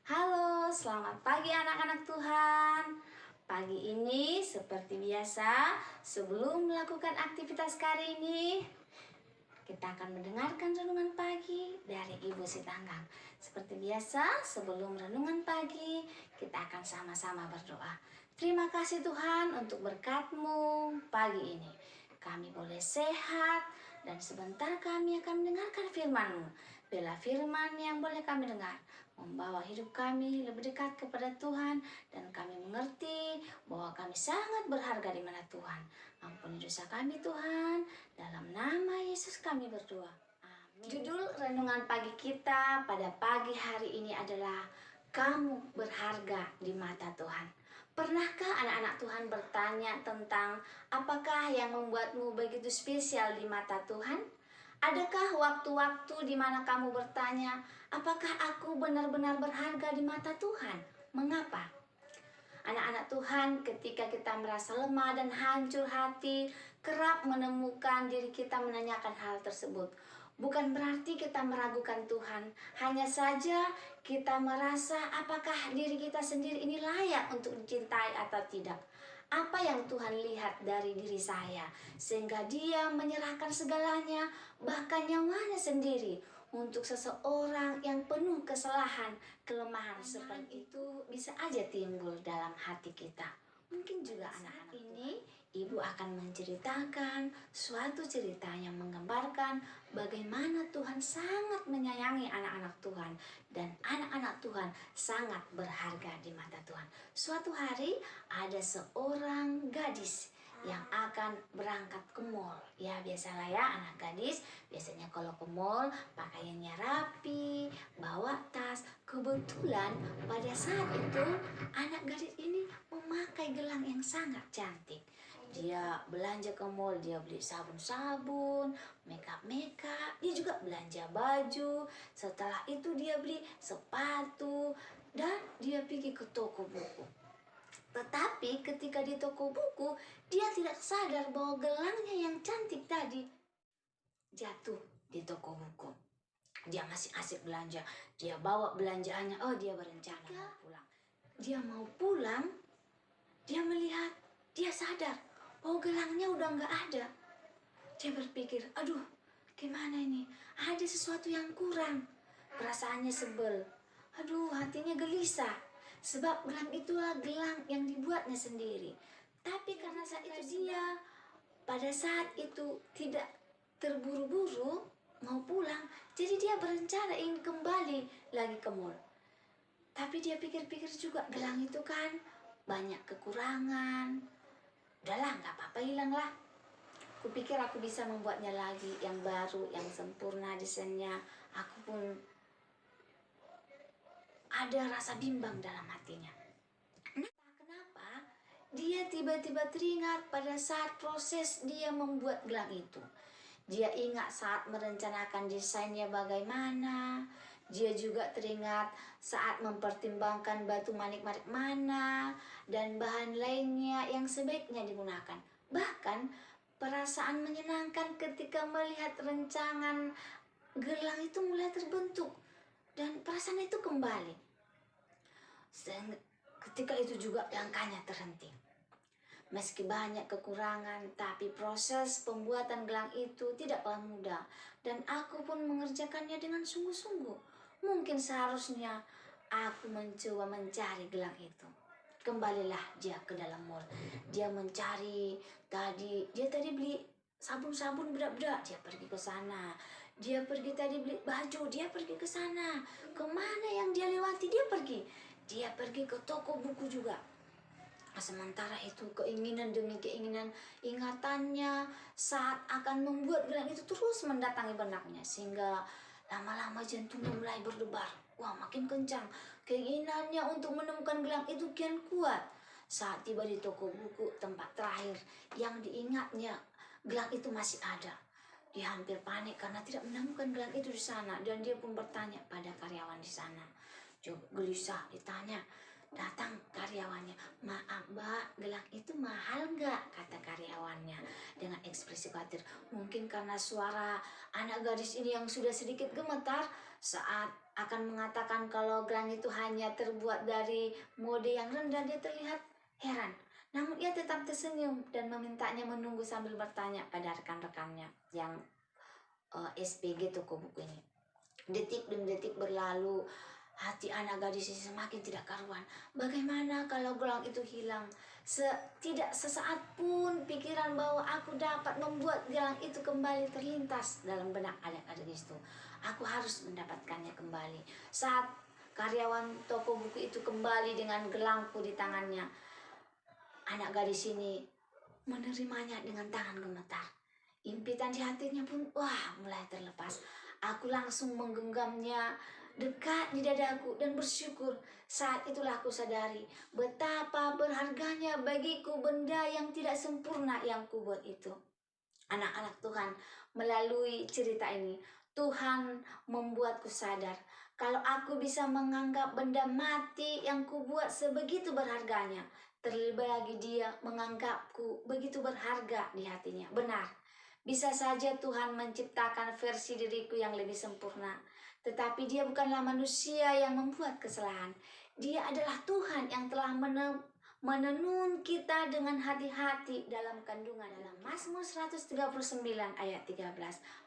Halo, selamat pagi anak-anak Tuhan. Pagi ini seperti biasa, sebelum melakukan aktivitas kali ini, kita akan mendengarkan renungan pagi dari Ibu Sitanggang. Seperti biasa, sebelum renungan pagi, kita akan sama-sama berdoa. Terima kasih Tuhan untuk berkat-Mu pagi ini. Kami boleh sehat dan sebentar kami akan mendengarkan firman-Mu. Bila firman yang boleh kami dengar membawa hidup kami lebih dekat kepada Tuhan dan kami mengerti bahwa kami sangat berharga di mana Tuhan. Ampuni dosa kami Tuhan, dalam nama Yesus kami berdoa. Amin. Judul renungan pagi kita pada pagi hari ini adalah Kamu berharga di mata Tuhan. Pernahkah anak-anak Tuhan bertanya tentang apakah yang membuatmu begitu spesial di mata Tuhan? Adakah waktu-waktu di mana kamu bertanya, apakah aku benar-benar berharga di mata Tuhan? Mengapa? Anak-anak Tuhan, ketika kita merasa lemah dan hancur hati, kerap menemukan diri kita menanyakan hal tersebut. Bukan berarti kita meragukan Tuhan, hanya saja kita merasa apakah diri kita sendiri ini layak untuk dicintai atau tidak. Apa yang Tuhan lihat dari diri saya, sehingga Dia menyerahkan segalanya, bahkan nyawanya sendiri, untuk seseorang yang penuh kesalahan, kelemahan seperti itu bisa aja timbul dalam hati kita. Mungkin juga anak-anak ini, Ibu akan menceritakan suatu cerita yang menggambarkan bagaimana Tuhan sangat menyayangi anak-anak Tuhan dan anak-anak Tuhan sangat berharga di mata Tuhan. Suatu hari ada seorang gadis yang akan berangkat ke mall. Ya biasalah ya anak gadis, biasanya kalau ke mall pakaiannya rapi, bawa tas. Kebetulan pada saat itu anak gadis ini memakai gelang yang sangat cantik. Dia belanja ke mall, dia beli sabun-sabun, makeup, dia juga belanja baju. Setelah itu dia beli sepatu dan dia pergi ke toko buku. Tetapi ketika di toko buku, dia tidak sadar bahwa gelangnya yang cantik tadi jatuh di toko buku. Dia masih asik belanja, dia bawa belanjaannya, dia berencana mau pulang. Dia mau pulang, dia melihat, dia sadar, gelangnya udah nggak ada. Dia berpikir, aduh gimana ini, ada sesuatu yang kurang. Perasaannya sebel, aduh hatinya gelisah. Sebab gelang itulah gelang yang dibuatnya sendiri. Tapi karena saat itu dia pada saat itu tidak terburu-buru mau pulang, jadi dia berencana ingin kembali lagi ke mall. Tapi dia pikir-pikir juga gelang itu kan banyak kekurangan. Udahlah, nggak apa-apa, hilanglah. Kupikir aku bisa membuatnya lagi yang baru, yang sempurna desainnya. Aku pun ada rasa bimbang dalam hatinya. Kenapa? Dia tiba-tiba teringat pada saat proses dia membuat gelang itu. Dia ingat saat merencanakan desainnya bagaimana. Dia juga teringat saat mempertimbangkan batu manik-manik mana dan bahan lainnya yang sebaiknya digunakan. Bahkan perasaan menyenangkan ketika melihat rencangan gelang itu mulai terbentuk dan perasaan itu kembali. Ketika itu juga langkahnya terhenti. Meski banyak kekurangan, tapi proses pembuatan gelang itu tidaklah mudah. Dan aku pun mengerjakannya dengan sungguh-sungguh. Mungkin seharusnya aku mencoba mencari gelang itu. Kembalilah dia ke dalam mall. Dia mencari, dia tadi beli sabun-sabun bedak-bedak. Dia pergi ke sana. Dia pergi tadi beli baju. Dia pergi ke sana. Kemana yang dia lewati, dia pergi. Dia pergi ke toko buku juga. Sementara itu keinginan demi keinginan, ingatannya saat akan membuat gelang itu terus mendatangi benaknya. Sehingga lama-lama jantungnya mulai berdebar. Wah, makin kencang. Keinginannya untuk menemukan gelang itu kian kuat. Saat tiba di toko buku tempat terakhir yang diingatnya, gelang itu masih ada. Dia hampir panik karena tidak menemukan gelang itu di sana. Dan dia pun bertanya pada karyawan di sana. Gelisah ditanya. Datang karyawannya, maaf mbak, gelang itu mahal nggak? Kata karyawannya dengan ekspresi khawatir. Mungkin karena suara anak gadis ini yang sudah sedikit gemetar saat akan mengatakan kalau gelang itu hanya terbuat dari mode yang rendah, dia terlihat heran. Namun ia tetap tersenyum dan memintanya menunggu sambil bertanya pada rekan-rekannya yang SPG toko buku ini. Detik demi detik berlalu, hati anak gadis ini semakin tidak karuan. Bagaimana kalau gelang itu hilang? Tidak sesaat pun pikiran bahwa aku dapat membuat gelang itu kembali terlintas dalam benak anak gadis itu. Aku harus mendapatkannya kembali. Saat karyawan toko buku itu kembali dengan gelangku di tangannya, anak gadis ini menerimanya dengan tangan gemetar. Impitan di hatinya pun mulai terlepas. Aku langsung menggenggamnya dekat di dadaku dan bersyukur. Saat itulah aku sadari betapa berharganya bagiku benda yang tidak sempurna yang kubuat itu. Anak-anak Tuhan, melalui cerita ini Tuhan membuatku sadar kalau aku bisa menganggap benda mati yang kubuat sebegitu berharganya, terlebih lagi dia menganggapku begitu berharga di hatinya. Benar, bisa saja Tuhan menciptakan versi diriku yang lebih sempurna, tetapi dia bukanlah manusia yang membuat kesalahan. Dia adalah Tuhan yang telah menenun kita dengan hati-hati dalam kandungan. Dalam Mazmur 139 ayat 13,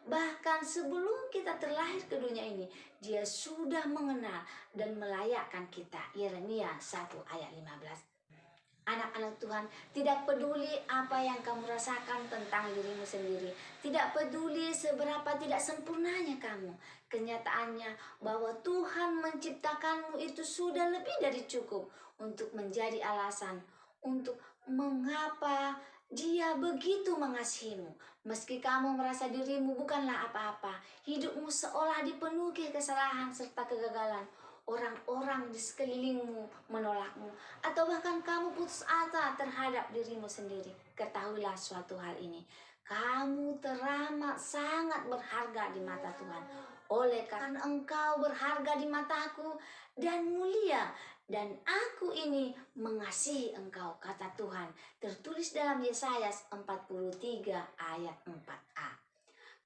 bahkan sebelum kita terlahir ke dunia ini, dia sudah mengenal dan melayakkan kita. Yeremia 1 ayat 15. Anak-anak Tuhan, tidak peduli apa yang kamu rasakan tentang dirimu sendiri, tidak peduli seberapa tidak sempurnanya kamu, kenyataannya bahwa Tuhan menciptakanmu itu sudah lebih dari cukup untuk menjadi alasan untuk mengapa Dia begitu mengasihimu. Meski kamu merasa dirimu bukanlah apa-apa, hidupmu seolah dipenuhi kesalahan serta kegagalan, orang-orang di sekelilingmu menolakmu, atau bahkan kamu putus asa terhadap dirimu sendiri, ketahuilah suatu hal ini: kamu teramat sangat berharga di mata Tuhan. Oleh karena engkau berharga di mataku dan mulia, dan aku ini mengasihi engkau, kata Tuhan, tertulis dalam Yesaya 43 ayat 4a.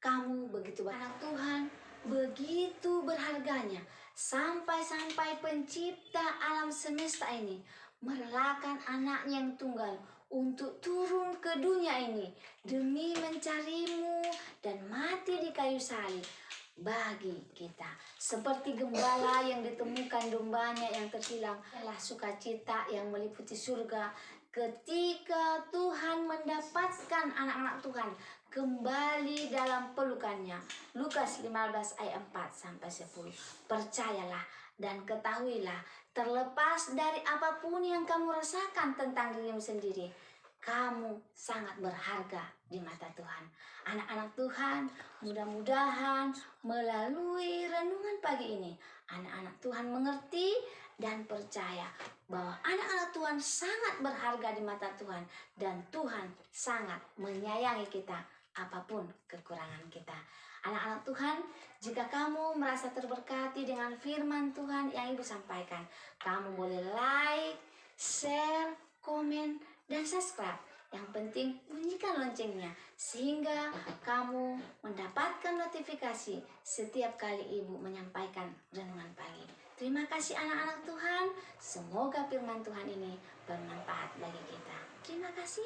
Kamu begitu anak Tuhan, begitu berharganya, sampai-sampai pencipta alam semesta ini merelakan anaknya yang tunggal untuk turun ke dunia ini demi mencarimu dan mati di kayu salib bagi kita. Seperti gembala yang ditemukan dombanya yang terhilang, adalah sukacita yang meliputi surga ketika Tuhan mendapatkan anak-anak Tuhan kembali dalam pelukannya. Lukas 15 ayat 4-10. Percayalah dan ketahuilah, terlepas dari apapun yang kamu rasakan tentang dirimu sendiri, kamu sangat berharga di mata Tuhan. Anak-anak Tuhan, mudah-mudahan melalui renungan pagi ini, anak-anak Tuhan mengerti dan percaya bahwa anak-anak Tuhan sangat berharga di mata Tuhan, dan Tuhan sangat menyayangi kita apapun kekurangan kita. Anak-anak Tuhan, jika kamu merasa terberkati dengan firman Tuhan yang Ibu sampaikan, kamu boleh like, share, komen, dan subscribe. Yang penting bunyikan loncengnya sehingga kamu mendapatkan notifikasi setiap kali Ibu menyampaikan renungan pagi. Terima kasih anak-anak Tuhan. Semoga firman Tuhan ini bermanfaat bagi kita. Terima kasih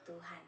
Tuhan.